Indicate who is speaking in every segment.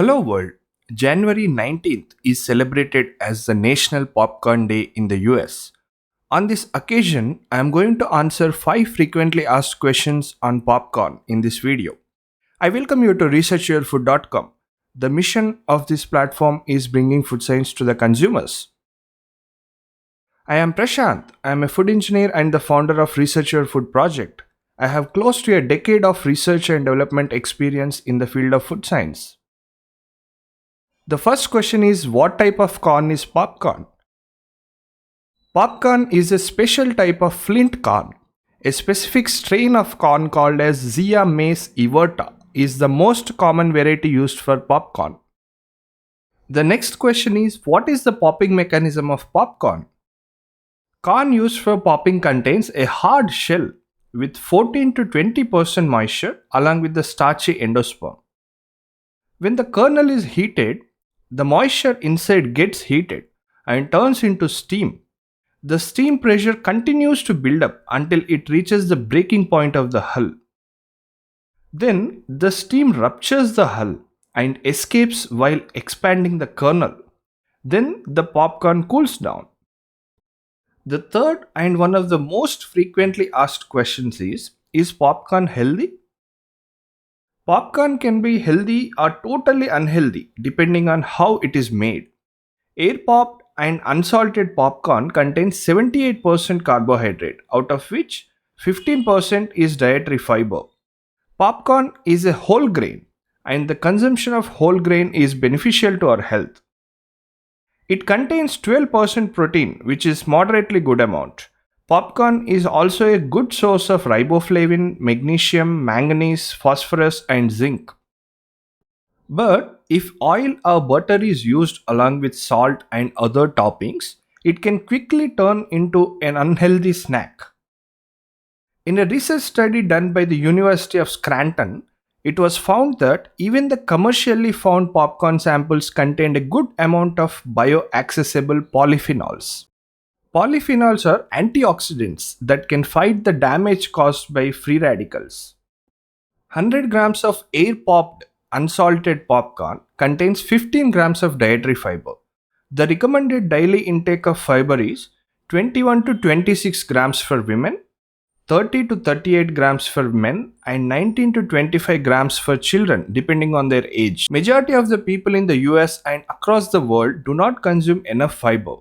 Speaker 1: Hello world. January 19th is celebrated as the National Popcorn Day in the US. On this occasion, I am going to answer 5 frequently asked questions on popcorn in this video. I welcome you to researchyourfood.com. The mission of this platform is bringing food science to the consumers. I am Prashant. I am a food engineer and the founder of Research Your Food project. I have close to a decade of research and development experience in the field of food science. The first question is, what type of corn is popcorn? Popcorn is a special type of flint corn. A specific strain of corn called as Zea mays everta is the most common variety used for popcorn. The next question is, what is the popping mechanism of popcorn? Corn used for popping contains a hard shell with 14 to 20% moisture along with the starchy endosperm. When the kernel is heated, the moisture inside gets heated and turns into steam. The steam pressure continues to build up until it reaches the breaking point of the hull. Then the steam ruptures the hull and escapes while expanding the kernel. Then the popcorn cools down. The third and one of the most frequently asked questions is popcorn healthy? Popcorn can be healthy or totally unhealthy depending on how it is made. Air popped and unsalted popcorn contains 78% carbohydrate, out of which 15% is dietary fiber. Popcorn is a whole grain, and the consumption of whole grain is beneficial to our health. It contains 12% protein, which is moderately good amount. Popcorn is also a good source of riboflavin, magnesium, manganese, phosphorus, and zinc. But if oil or butter is used along with salt and other toppings, it can quickly turn into an unhealthy snack. In a research study done by the University of Scranton, it was found that even the commercially found popcorn samples contained a good amount of bioaccessible polyphenols. Polyphenols are antioxidants that can fight the damage caused by free radicals. 100 grams of air popped unsalted popcorn contains 15 grams of dietary fiber. The recommended daily intake of fiber is 21 to 26 grams for women, 30 to 38 grams for men, and 19 to 25 grams for children depending on their age. Majority of the people in the US and across the world do not consume enough fiber.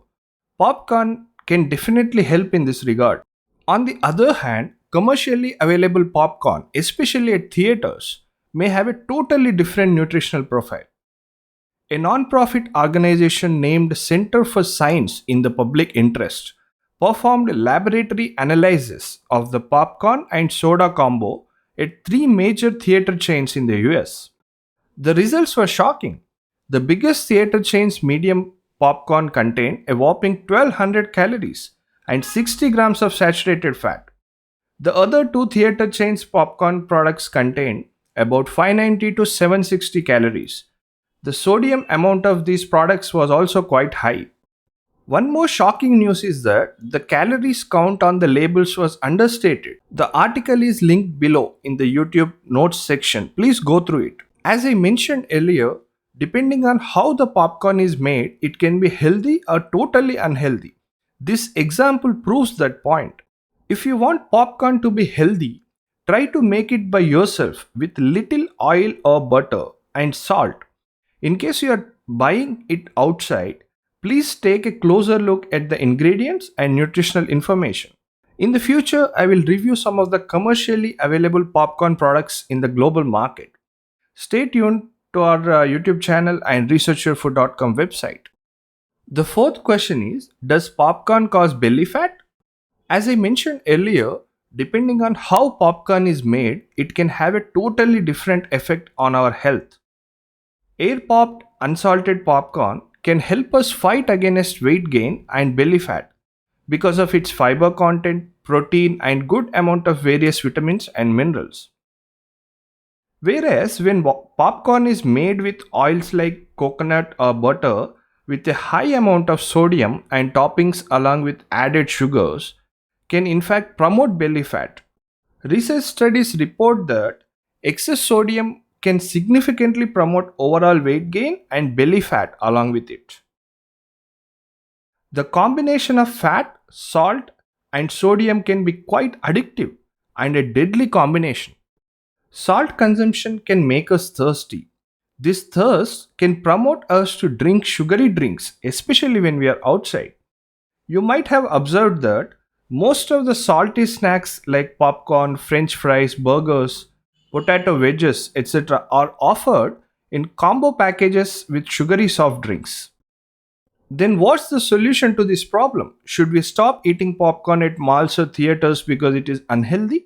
Speaker 1: Popcorn can definitely help in this regard. On the other hand, commercially available popcorn, especially at theaters, may have a totally different nutritional profile. A non-profit organization named Center for Science in the Public Interest performed laboratory analysis of the popcorn and soda combo at 3 major theater chains in the US. The results were shocking. The biggest theater chain's medium popcorn contained a whopping 1200 calories and 60 grams of saturated fat. The other 2 theater chains' popcorn products contained about 590 to 760 calories. The sodium amount of these products was also quite high. One more shocking news is that the calories count on the labels was understated. The article is linked below in the YouTube notes section. Please go through it. As I mentioned earlier, depending on how the popcorn is made, it can be healthy or totally unhealthy. This example proves that point. If you want popcorn to be healthy, try to make it by yourself with little oil or butter and salt. In case you are buying it outside, please take a closer look at the ingredients and nutritional information. In the future, I will review some of the commercially available popcorn products in the global market. Stay tuned to our YouTube channel and researchyourfood.com website. The fourth question is, does popcorn cause belly fat? As I mentioned earlier, depending on how popcorn is made, it can have a totally different effect on our health. Air popped unsalted popcorn can help us fight against weight gain and belly fat because of its fiber content, protein, and good amount of various vitamins and minerals. Whereas when popcorn is made with oils like coconut or butter with a high amount of sodium and toppings along with added sugars, can in fact promote belly fat. Research studies report that excess sodium can significantly promote overall weight gain and belly fat along with it. The combination of fat, salt, and sodium can be quite addictive and a deadly combination. Salt consumption can make us thirsty. This thirst can promote us to drink sugary drinks, especially when we are outside. You might have observed that most of the salty snacks like popcorn, french fries, burgers, potato wedges, etc., are offered in combo packages with sugary soft drinks. Then, what's the solution to this problem? Should we stop eating popcorn at malls or theaters because it is unhealthy?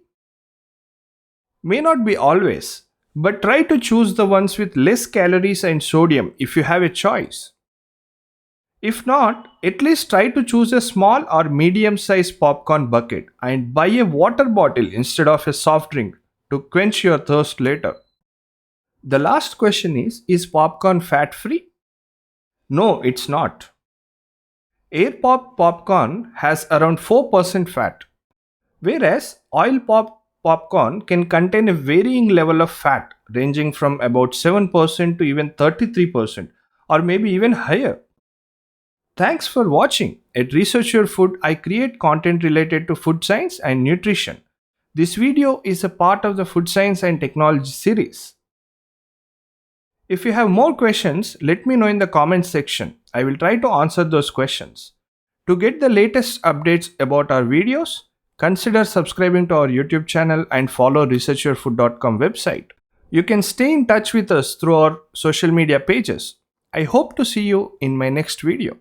Speaker 1: May not be always, but try to choose the ones with less calories and sodium if you have a choice. If not, at least try to choose a small or medium sized popcorn bucket and buy a water bottle instead of a soft drink to quench your thirst later. The last question is popcorn fat free? No, it's not. Air pop popcorn has around 4% fat, whereas oil popcorn can contain a varying level of fat ranging from about 7% to even 33% or maybe even higher. Thanks for watching. At Research Your Food, I create content related to food science and nutrition. This video is a part of the Food Science and Technology series. If you have more questions, let me know in the comments section. I will try to answer those questions. To get the latest updates about our videos, consider subscribing to our YouTube channel and follow researchyourfood.com website. You can stay in touch with us through our social media pages. I hope to see you in my next video.